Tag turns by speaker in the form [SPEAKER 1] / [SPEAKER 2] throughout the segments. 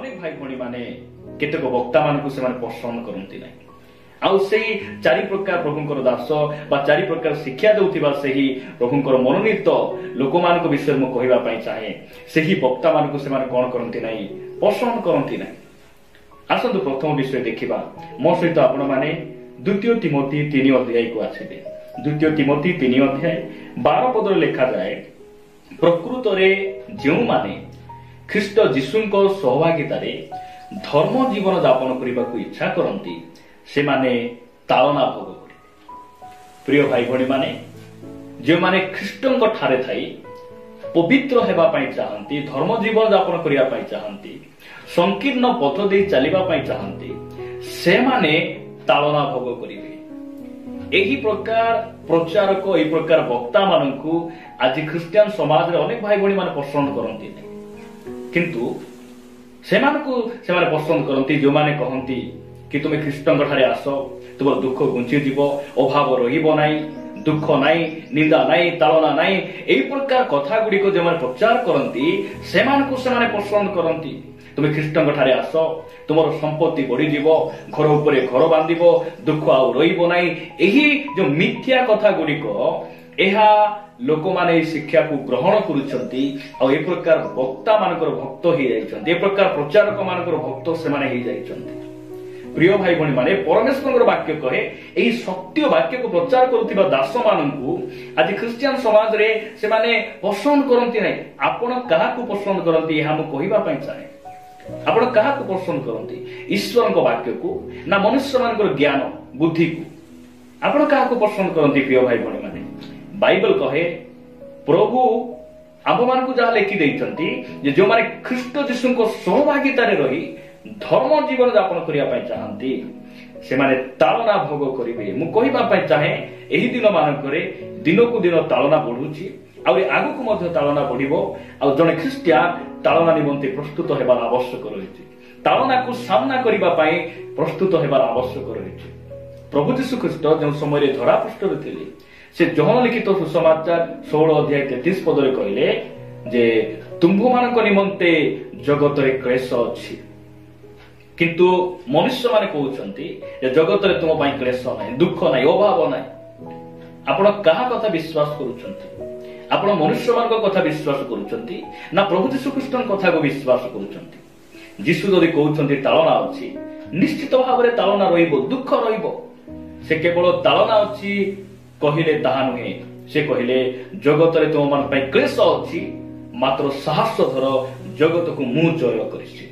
[SPEAKER 1] अनेक भाई भणी माने केतेक वक्ता मानकु से माने पसंद करंती नै आउ सेही चारि प्रकार प्रभुंकर दास बा चारि प्रकार शिक्षा देउथिबा सेही प्रभुंकर मनोनीत लोक मानक विषय मु कहिबा पई चाहे सेही वक्ता मानकु से माने कोन करंती नै पसंद करंती नै। आसंतु प्रथम विषय देखिबा मो सहित आपण माने द्वितीय तिमोथी 3 अध्याय को आसीबे। द्वितीय तिमोथी 3 अध्याय 12 पदरे लिखा जाए, प्रकृत रे जेउ माने ख्रीष्ट जीशुंको सहभागितारे धर्म जीवन यापन करने को इच्छा करती से माने तालना भोग करिबे। प्रिय भाई भणी माने जो माने ख्रीष्टंको ठारे थाई पवित्र हेबा पई चाहंती, धर्म जीवन यापन करिया पई चाहंती, संकीर्ण पथ दे चलिबा पई चाहंती, से माने तालना भोग करिबे। एही प्रकार प्रचारक एही प्रकार वक्ता मानकु आज ख्रिस्टियन समाज रे अनेक भाई भणी माने पसंद करंती नै, किंतु सेमाने पसंद करती जो माने कहती कि तुम ख्रीष्टंक ठारे आस, तुम दुख घुंची जीव, अभाव रहिबो नाही, दुख नाही, निंदा नाही, तालना नाही, एही प्रकार कथा गुड़िक जो माने प्रचार करती सेमानकु सेमाने पसंद करती। तुम ख्रीष्टंक ठारे आस, तुमर संपत्ति बढ़ी जीव, घर उपरे घर बांधिबो, दुख आउ रहिबो नाही, एही जो मिथ्या कथा गुड़िक एहा लोक माने शिक्षा को ग्रहण करुछंती आ ए प्रकार वक्ता मानकर भक्त हो जाइछंती, ए प्रकार प्रचारक मानकर भक्त से माने हो जाइछंती। प्रिय भाई भणी माने परमेश्वर वाक्य कहे एही सत्य वाक्य को प्रचार करुथिबा दास माननकु आज ख्रिस्टियन समाज रे से माने पसंद करंती नै। आपण काहा को पसंद करंती हम कहिबा पई चाहे, आपण काहा को पसंद करंती, ईश्वरक वाक्य को ना मनुष्य मानकर ज्ञान बुद्धि को? आपण काहा को पसंद करंती प्रिय भाई भणी माने? बाइबल कहे प्रभु आम मान को जहाँ लिखि देइछंती जे जो माने ख्रीष्ट जीशु को सहभागिता रे रही धर्म जीवन यापन करिया पई चाहंती से माने तालना भोग करिवे। मु कहिबा पई चाहे एही दिन मानकरे दिन को दिन तालना बढ़ुची आ आगु को मध्य तालना बढ़िबो आ जने ख्रिस्टियान तालना निमंते प्रस्तुत हेबार आवश्यक रहिछि, तालना को सामना करिबा पई प्रस्तुत हेबार आवश्यक रहिछि। प्रभु यीशु ख्रीष्ट जो समय रे धरा पृष्ठ रे थिले से जहन लिखित सुसमाचार 16 अध्याय 33 पदरे कहले जे तुम्भ मानक निमंते जगत रे क्लेश अछि, किंतु मनुष्य माने कहउछंती जे जगत रे तुम पई क्लेश नै, दुख नै, अभाव नै। आपण काहा कथा विश्वास करूछंती? आपण मनुष्य मानक कथा विश्वास करूछंती ना प्रभु यीशु ख्रीष्टन कथा को विश्वास करूछंती? यीशु जदि कहउछंती तालना अछि, निश्चित भाबरे तालना रहिबो, दुख रहिबो। से केवल तालना अछि कहिले ताहा नुहे, से कहले जगत रे तुम मान पई क्लेश अछि, मात्र साहस धर, जगत को मु जय करिछि।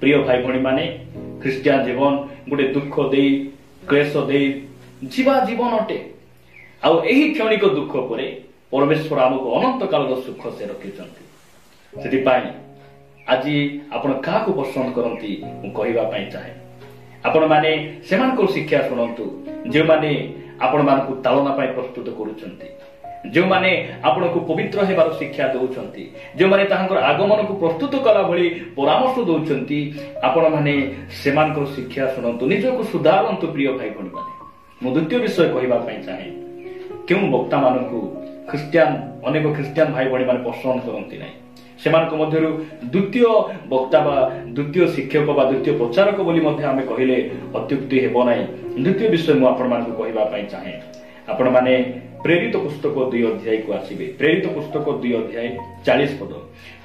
[SPEAKER 1] प्रिय भाई भणी माने ख्रिस्टियन जीवन गोटे दुख देई क्लेश देई जीवा जीवन अटे। आ एही क्षणिक दुख परे परमेश्वर हमको अनंत काल सुख से रखिछंती। सेति पाई आज आपण काहा को पसंद करंती मु कहिबा पई चाहे। आपण माने सेमानकर शिक्षा सुनंतु जे माने आपण मानकु तालना पाई प्रस्तुत करूछंती, जो माने आपण को पवित्र हेबार शिक्षा दउछंती, जो माने ताहांकर आगमन को प्रस्तुत कला भली परामर्श दउछंती, आपण माने सेमानकर शिक्षा सुनंतु, निजको सुधारंतु। प्रिय भाई भणी माने मु द्वितीय विषय कहिबा पई चाहे, केउ वक्ता मानकु अनेक ख्रिस्टियन भाई भणी माने पसंद करंती नै। सेमानक मध्यरु द्वितीय वक्ता बा द्वितीय शिक्षक बा द्वितीय प्रचारक बोली मध्य आमे कहिले अत्युक्ति हेबो नै। द्वितीय विषय मु आपण मानकु कहिबा पई चाहे, आपण माने प्रेरित पुस्तक 2 अध्याय को आसीबे। प्रेरित पुस्तक 2 अध्याय 40 पद।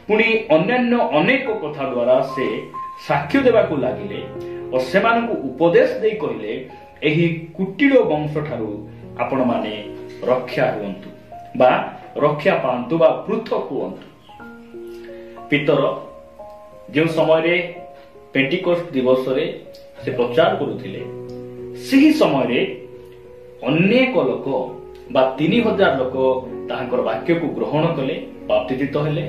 [SPEAKER 1] पुणी अन्यान्य अनेक कथा द्वारा से साक्ष्य देबाकू लागिले और सेमानकु उपदेश देई कहिले एही कुटिल वंश ठारू आपण माने रक्षा हुअन्तु बा रक्षा पांतु बा पृथक हुअन्तु। पितर जो समय रे पेंटिकोस्ट दिवस रे से प्रचार करुथिले, सही समय रे अनेक लोक बा 3000 लोक ताहांकर वाक्य को ग्रहण कले, बाप्तिजित हेले।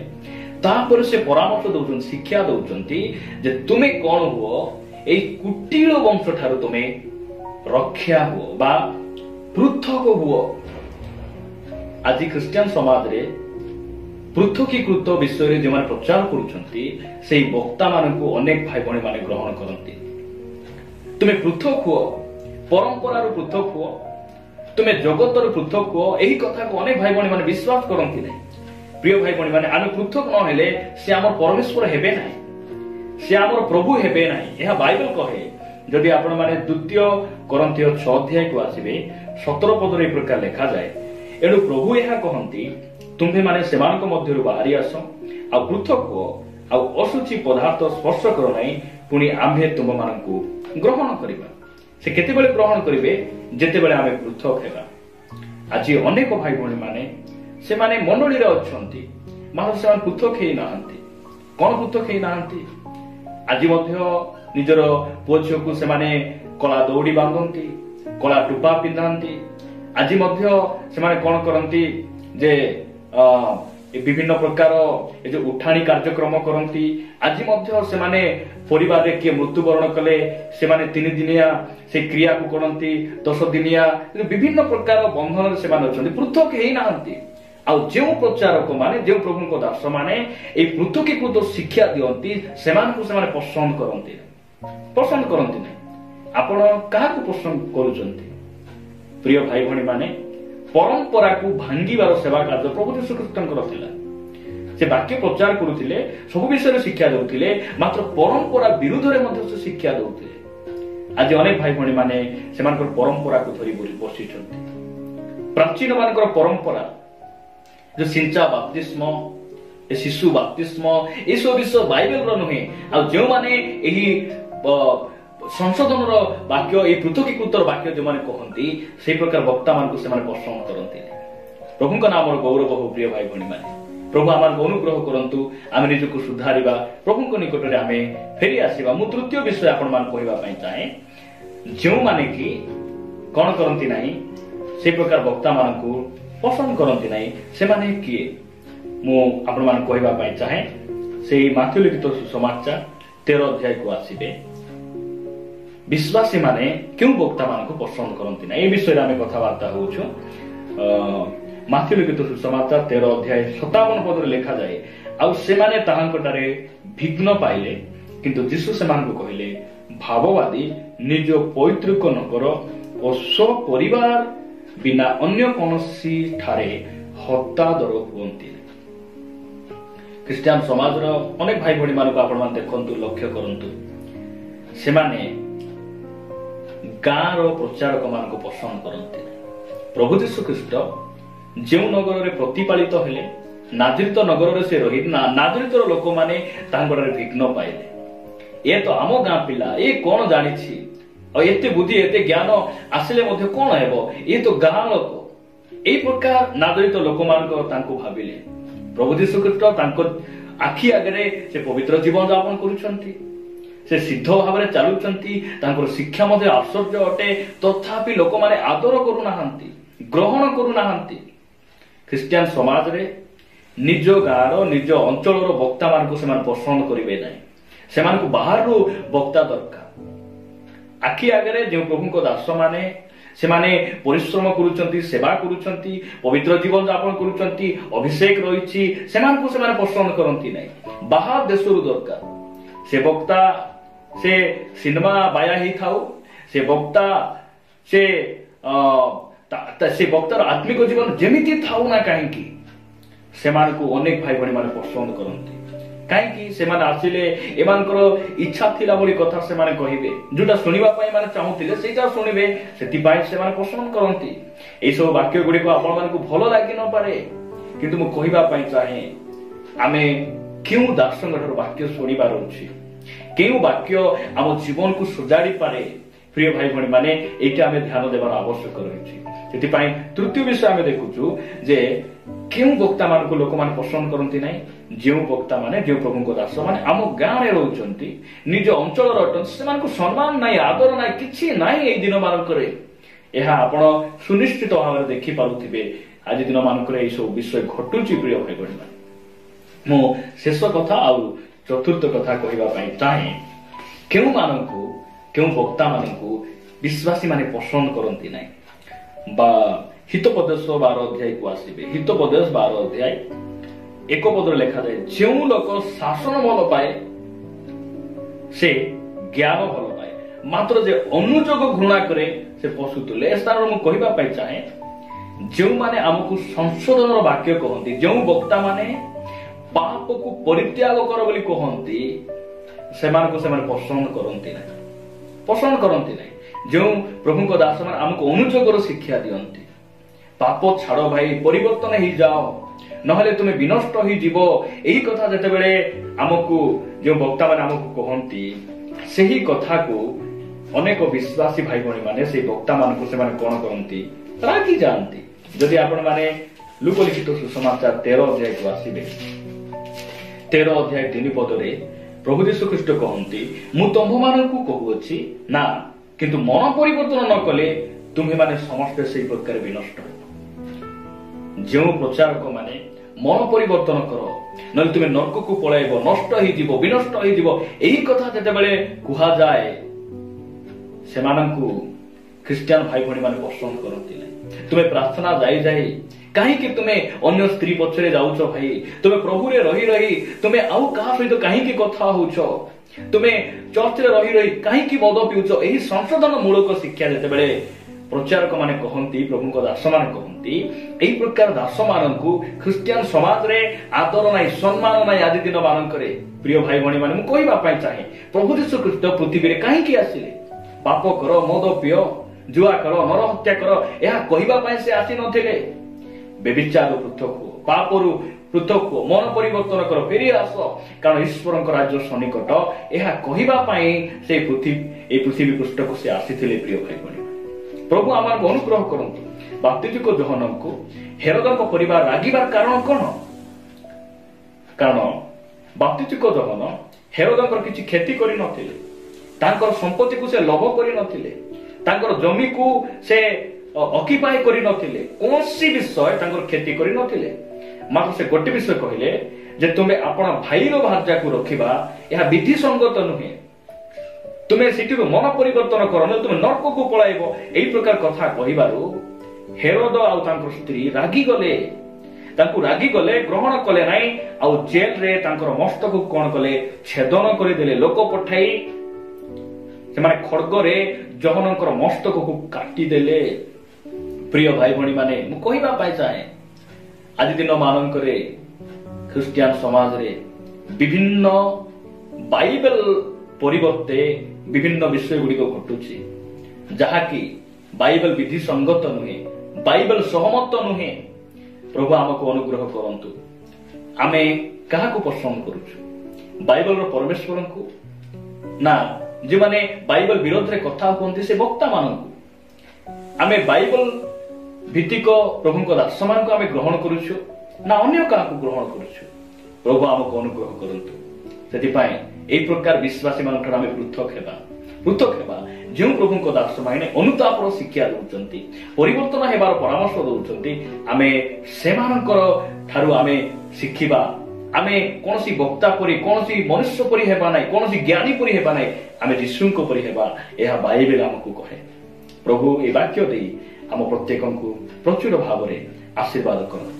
[SPEAKER 1] तापर से परामर्श दउछन, शिक्षा दउछंती जे तुमे कोन हुओ, एई कुटिल वंश ठारू तुमे रक्षा हुओ बा पृथक हुओ। आज ख्रिस्टियन समाज रे पृथकीकृत विषय जो माने प्रचार करुछंती सेही वक्ता मानकु अनेक भाई भणी माने ग्रहण करंती। तुमे पृथक हुओ, परंपरा रो पृथक हुओ, तुमे जगत रो पृथक हुओ, एही कथा को अनेक भाई भणी माने विश्वास करंती नै। प्रिय भाई भणी माने आमे पृथक न हेले से हमर परमेश्वर हेबे नै। से आमर प्रभु हेबे नाही। यह बाइबल कहे जदि आपण माने द्वितीय कोरिन्थीय 6 अध्याय को आसीबे 17 पदरे ए प्रकार लिखा जाए, एणु प्रभु यह कहंती तुम्हे माने सेमानक मध्यरु बाहरी आस आ पृथक हो आ असुचि पदार्थ स्पर्श करो नाही, पुणी आम्हे तुम मानकु ग्रहण करिबा। से केतेबेले ग्रहण करिवे जेतेबेले आमे पृथक हेबा। आज अनेक भाई भणी माने से माने मंडली रे अछंती मानो से पृथक हेई नाहंती। कोन पृथक हेई नाहंती? आज मध्य निजर पुओ झियो को से माने कला दौड़ी बांधती, कला टुपा पिंधांती। आज मध्य से माने कोन करंती जे विभिन्न प्रकार ए जो उठाणी कार्यक्रम करंती। आज मध्य से माने परिवार रे के मृत्युवरण कले से माने 3 दिनिया से क्रिया को करंती, 10 दिनिया विभिन्न प्रकार बंधन से माने अछंती, पृथक हेई नाहंती। आ जो प्रचारक माने जो प्रभु को दास माने ए पृथकीकृत शिक्षा दियंती सेमान को से माने पसंद करंती नहीं। आपण काहा को पसंद करूचंती? प्रिय भाई भणी माने परंपरा को भांगीबार सेवा कार्य प्रभु यीशु ख्रीष्टଙ୍କର ଥିଲା। से वाक्य प्रचार करुथिले, सब विषय शिक्षा देउथिले, मात्र परंपरा विरुद्ध रे मध्य से शिक्षा देउथिले। आज अनेक भाई भणी माने सेमानकर परंपरा को धरि बसिछंती। प्राचीन मानकर परंपरा जो सिंचा बाप्तिस्म, शिशु बाप्तिस्म, ये सब विषय बाइबल रो नुहे। आ जो माने एही संशोधन वाक्य ये पृथकीकृत वाक्य जो माने कहंती से प्रकार वक्ता मान को से माने पसंद करंती। प्रभु का नाम गौरव हो। प्रिय भाई भणी माने प्रभु आम अनुग्रह करंतु, आम निजक सुधारिबा, प्रभु को निकट रे आमे फेरी आसीबा। मु तृतीय विषय आपण मान कहबा पई चाहे, जो माने कि कोन करंती नाही से प्रकार वक्ता मान को पसंद करंती नाही, से माने किए मु आपण मान कहबा पई चाहे। से माथ्यू लिखित सुसमाचार 13 अध्याय को आसीबे। विश्वासी माने क्यों वक्ता मान को पसंद करंती ना, ए विषय रे आमे कथावार्ता होछु। माथ्यू लिखित सुसमाचार 13 अध्याय 57 पद रे लिखा जाए, आ से माने ताहांकटारे विघ्न पाइले, किंतु यीशु से मान को कहिले भाववादी निज पैतृक नगर और स्व परिवार बिना अन्य कोनोसी ठारे हत्यादर हुअंती। ख्रिस्टियान समाज रो अनेक भाई भणी मान को आपण मान देखंतु, लक्ष्य करंतु, से माने गाँव प्रचारक मान को पसंद करते। प्रभु यीशु ख्रीष्ट जो नगर रे प्रतिपालित हेले, नाजरित नगर रे से रही नाजरित लोक माने तांगडरे विघ्न पाइले। ए तो आम गाँ पिला, ए कोन जानिछि, और एते बुद्धि एते ज्ञान आसिले मध्य कोन हेबो, ए तो गाँ लोक। ए प्रकार नाजरित लोक मान को तांको भाबिले। प्रभु यीशु ख्रीष्ट तांको आखि आगरे से पवित्र जीवन यापन करूछंती, से सिद्ध भाव में चलुचंती, तांकर शिक्षा मध्य आश्चर्य अटे, तथापि लोक माने आदर करू नाहंती, ग्रहण करू नाहंती। ख्रिस्टियान समाज रे निज गाँव निज अंचल वक्ता मान को सेमान पसंद करिवे नाही। सेमान को बाहर वक्ता दरकार। आखि आगरे जो प्रभु को दास माने से माने परिश्रम करूचंती, सेवा करूचंती, पवित्र जीवन यापन करूचंती, अभिषेक रहिछि, सेमान को सेमान पसंद करंती नाही। बाहर देशरु दरकार। से वक्ता से सिनेमा बाया ही थाउ, से वक्ता से वक्तार आत्मिक जीवन जेमिति थाउ ना काहेकि सेमान को अनेक भाई भणी माने पसंद करंती। काहेकि सेमान आसिले एमानकर इच्छा थिला बोली कथा सेमाने कहिबे, जोटा सुनिबा पई माने चाहुतिले सेटा सुनिबे, सेति पाई सेमाने पसंद करंती। एई सब वाक्य गुडी को आपण मानकु भलो लागि न पारे, किंतु मु कहिबा पई चाहे आमे क्यों दासंगठर वाक्य सुनिबार अछि, केउ वाक्य आम जीवन को सुजाड़ी पारे। प्रिय भाई भणी माने एटा आमे ध्यान देबार आवश्यक रहिछि। सेति पाई तृतीय विषय आमे देखुछु जे केउ वक्ता मान को लोक मान पसंद करंती नाही, जे वक्ता माने जे प्रभु को दास माने आम गाँ रे रहउचंती, निज अंचल रहउचंती, सेमान को सम्मान नाही, आदर नाही, किछि नाही। एई दिन मान करे एहा आपण सुनिश्चित भाव देखि पारुथिबे। आज दिन मान करे एई सब विषय घटुची। प्रिय भाई भणी माने मो शेष कथा आ चतुर्थ कथा कहबा पई चाहे, केउ मानकु केउ वक्ता मानकु विश्वासी माने पसंद करंती नाही। बा हितोपदेश 12 अध्याय को आसीबे। हितोपदेश 12 अध्याय 1 पद लिखा जाए, जो लोक शासन भल पाए से ज्ञान भल पाए, मात्र जे अनुजोग घृणा करे से पशु तुले। स्थान मु कहबा पई चाहे, जो माने हमकु संशोधन वाक्य कहंती, जो वक्ता माने पाप को परित्याग कर बोली कहंती, ସେମାନଙ୍କୁ ସେମାନେ ପସନ୍ଦ କରନ୍ତି ନାହିଁ। ଯେଉଁ ପ୍ରଭୁଙ୍କ ଦାସମାନେ ଆମକୁ ଅନୁଯୋଗର ଶିକ୍ଷା ଦିଅନ୍ତି, ପାପ ଛାଡ଼ ଭାଇ, ପରିବର୍ତ୍ତନ ହେଇଯାଅ, ନହେଲେ ତୁମେ ବିନଷ୍ଟ ହେଇଯିବ, ଏହି କଥା ଯେତେବେଳେ ଆମକୁ ଯେଉଁ ବକ୍ତାମାନେ ଆମକୁ କହନ୍ତି, ସେହି କଥାକୁ ଅନେକ ବିଶ୍ୱାସୀ ଭାଇ ଭଉଣୀ ମାନେ ସେଇ ବକ୍ତାମାନଙ୍କୁ ସେମାନେ କଣ କରନ୍ତି, ରାଗି ଯାଆନ୍ତି। ଯଦି ଆପଣମାନେ ଲୁକ ଲିଖିତ ସୁସମାଚାର 13 ଅଧ୍ୟାୟକୁ ଆସିବେ, 13 ଅଧ୍ୟାୟ 3 ପଦରେ ପ୍ରଭୁ ଯୀଶୁ ଖ୍ରୀଷ୍ଟ କହନ୍ତି, ମୁଁ ତୁମ୍ଭମାନଙ୍କୁ କହୁଅଛି ନା, କିନ୍ତୁ ମନ ପରିବର୍ତ୍ତନ ନ କଲେ ତୁମ୍ଭେମାନେ ସମସ୍ତେ ସେଇ ପ୍ରକାର ବିନଷ୍ଟ ହେବ। ଯେଉଁ ପ୍ରଚାରକ ମାନେ ମନ ପରିବର୍ତ୍ତନ କର, ନହେଲେ ତୁମେ ନର୍କକୁ ପଳାଇବ, ନଷ୍ଟ ହେଇଯିବ, ବିନଷ୍ଟ ହେଇଯିବ, ଏହି କଥା ଯେତେବେଳେ କୁହାଯାଏ, ସେମାନଙ୍କୁ ଖ୍ରୀଷ୍ଟିଆନ ଭାଇ ଭଉଣୀ ମାନେ ପସନ୍ଦ କରନ୍ତି ନାହିଁ। ତୁମେ ପ୍ରାର୍ଥନା ଯାଇ କାହିଁକି ତୁମେ ଅନ୍ୟ ସ୍ତ୍ରୀ ପଛରେ ଯାଉଛ ଭାଇ? ତୁମେ ପ୍ରଭୁରେ ରହି ତୁମେ ଆଉ କାହା ସହିତ କାହିଁକି କଥା ହଉଛ? ତୁମେ ଚର୍ଚ୍ଚରେ ରହି କାହିଁକି ମଦ ପିଉଛ? ଏହି ସଂଶୋଧନ ମୂଳକ ଶିକ୍ଷା ଯେତେବେଳେ ପ୍ରଚାରକ ମାନେ କହନ୍ତି, ପ୍ରଭୁଙ୍କ ଦାସ ମାନେ କହନ୍ତି, ଏହି ପ୍ରକାର ଦାସ ମାନଙ୍କୁ ଖ୍ରୀଷ୍ଟିଆନ ସମାଜରେ ଆଦର ନାହିଁ, ସମ୍ମାନ ନାହିଁ। ଆଜି ଦିନ ମାନଙ୍କରେ ପ୍ରିୟ ଭାଇ ଭଉଣୀ ମାନେ, ମୁଁ କହିବା ପାଇଁ ଚାହେଁ, ପ୍ରଭୁ ଯୀଶୁ ଖ୍ରୀଷ୍ଟ ପୃଥିବୀରେ କାହିଁକି ଆସିଲେ? ପାପ କର, ମଦ ପିଅ, ଜୁଆ କର, ନରହତ୍ୟା କର, ଏହା କହିବା ପାଇଁ ସେ ଆସିନଥିଲେ। ବ୍ୟଭିଚାର ପୃଥକ ହୁଅ, ପାପରୁ ପୃଥକ ହୁଅ, ମନ ପରିବର୍ତ୍ତନ କର, ଫେରି ଆସ, କାରଣ ଈଶ୍ୱରଙ୍କ ରାଜ୍ୟ ସନ୍ନିକଟ, ଏହା କହିବା ପାଇଁ ସେ ଏହି ପୃଥିବୀ ପୃଷ୍ଠକୁ ସେ ଆସିଥିଲେ। ପ୍ରିୟ ଭାଇ ଭଉଣୀ, ପ୍ରଭୁ ଆମକୁ ଅନୁଗ୍ରହ କରନ୍ତୁ। ବାପ୍ତିସ୍ମିକ ଯୋହନଙ୍କୁ ହେରୋଦଙ୍କ ପରିବାର ରାଗିବାର କାରଣ କଣ? କାରଣ ବାପ୍ତିସ୍ମିକ ଯୋହନ ହେରୋଦଙ୍କର କିଛି କ୍ଷତି କରିନଥିଲେ, ତାଙ୍କର ସମ୍ପତ୍ତିକୁ ସେ ଲୋଭ କରିନଥିଲେ, ତାଙ୍କର ଜମିକୁ ସେ ଅକିପାଏ କରିନଥିଲେ, କୌଣସି ବିଷୟ ତାଙ୍କର କ୍ଷତି କରିନଥିଲେ। ମାତ୍ର ସେ ଗୋଟେ ବିଷୟ କହିଲେ ଯେ ତୁମେ ଆପଣ ଭାଇର ଭାର୍ଯ୍ୟାକୁ ରଖିବା ଏହା ବିଧି ସଙ୍ଗତ ନୁହେଁ, ତୁମେ ସେଠିରୁ ମନ ପରିବର୍ତ୍ତନ କର, ନହେଲେ ତୁମେ ନର୍କକୁ ପଳାଇବ। ଏହି ପ୍ରକାର କଥା କହିବାରୁ ହେରୋଦ ଆଉ ତାଙ୍କର ସ୍ତ୍ରୀ ରାଗିଗଲେ, ତାଙ୍କୁ ରାଗିଗଲେ, ଗ୍ରହଣ କଲେ ନାହିଁ, ଆଉ ଜେଲରେ ତାଙ୍କର ମସ୍ତକକୁ କଣ କଲେ, ଛେଦନ କରିଦେଲେ। ଲୋକ ପଠାଇ ସେମାନେ ଖଡ୍ଗରେ ଯୋହନଙ୍କର ମସ୍ତକକୁ କାଟିଦେଲେ। ପ୍ରିୟ ଭାଇ ଭଉଣୀ ମାନେ, ମୁଁ କହିବା ପାଇଁ ଚାହେଁ, ଆଜି ଦିନ ମାନଙ୍କରେ ଖ୍ରୀଷ୍ଟିଆନ ସମାଜରେ ବିଭିନ୍ନ ବାଇବେଲ ପରିବର୍ତ୍ତେ ବିଭିନ୍ନ ବିଷୟ ଗୁଡିକ ଘଟୁଛି, ଯାହାକି ବାଇବେଲ ବିଧି ସଙ୍ଗତ ନୁହେଁ, ବାଇବେଲ ସହମତ ନୁହେଁ। ପ୍ରଭୁ ଆମକୁ ଅନୁଗ୍ରହ କରନ୍ତୁ। ଆମେ କାହାକୁ ପସନ୍ଦ କରୁଛୁ? ବାଇବେଲର ପରମେଶ୍ୱରଙ୍କୁ, ନା ଯେଉଁମାନେ ବାଇବେଲ ବିରୋଧରେ କଥା କୁହନ୍ତି ସେ ବକ୍ତା ମାନଙ୍କୁ? ଆମେ ବାଇବେଲ ଭିତ୍ତିକ ପ୍ରଭୁଙ୍କ ଦାସ ମାନଙ୍କୁ ଆମେ ଗ୍ରହଣ କରୁଛୁ, ନା ଅନ୍ୟ କାହାକୁ ଗ୍ରହଣ କରୁଛୁ? ପ୍ରଭୁ ଆମକୁ ଅନୁଗ୍ରହ କରନ୍ତୁ। ସେଥିପାଇଁ ଏହି ପ୍ରକାର ବିଶ୍ୱାସୀ ମାନଙ୍କଠାରୁ ଆମେ ପୃଥକ ହେବା। ଯେଉଁ ପ୍ରଭୁଙ୍କ ଦାସ ମାନେ ଅନୁତାପର ଶିକ୍ଷା ଦେଉଛନ୍ତି, ପରିବର୍ତ୍ତନ ହେବାର ପରାମର୍ଶ ଦେଉଛନ୍ତି, ଆମେ ସେମାନଙ୍କର ଠାରୁ ଆମେ ଶିଖିବା। ଆମେ କୌଣସି ବକ୍ତା ପରି, କୌଣସି ମନୁଷ୍ୟ ପରି ହେବା ନାହିଁ, କୌଣସି ଜ୍ଞାନୀ ପରି ହେବା ନାହିଁ, ଆମେ ଯୀଶୁଙ୍କ ପରି ହେବା। ଏହା ବାଇବେଲ ଆମକୁ କହେ। ପ୍ରଭୁ ଏହି ବାକ୍ୟ ଦେଇ ଆମ ପ୍ରତ୍ୟେକଙ୍କୁ ପ୍ରଚୁର ଭାବରେ ଆଶୀର୍ବାଦ କରନ୍ତୁ।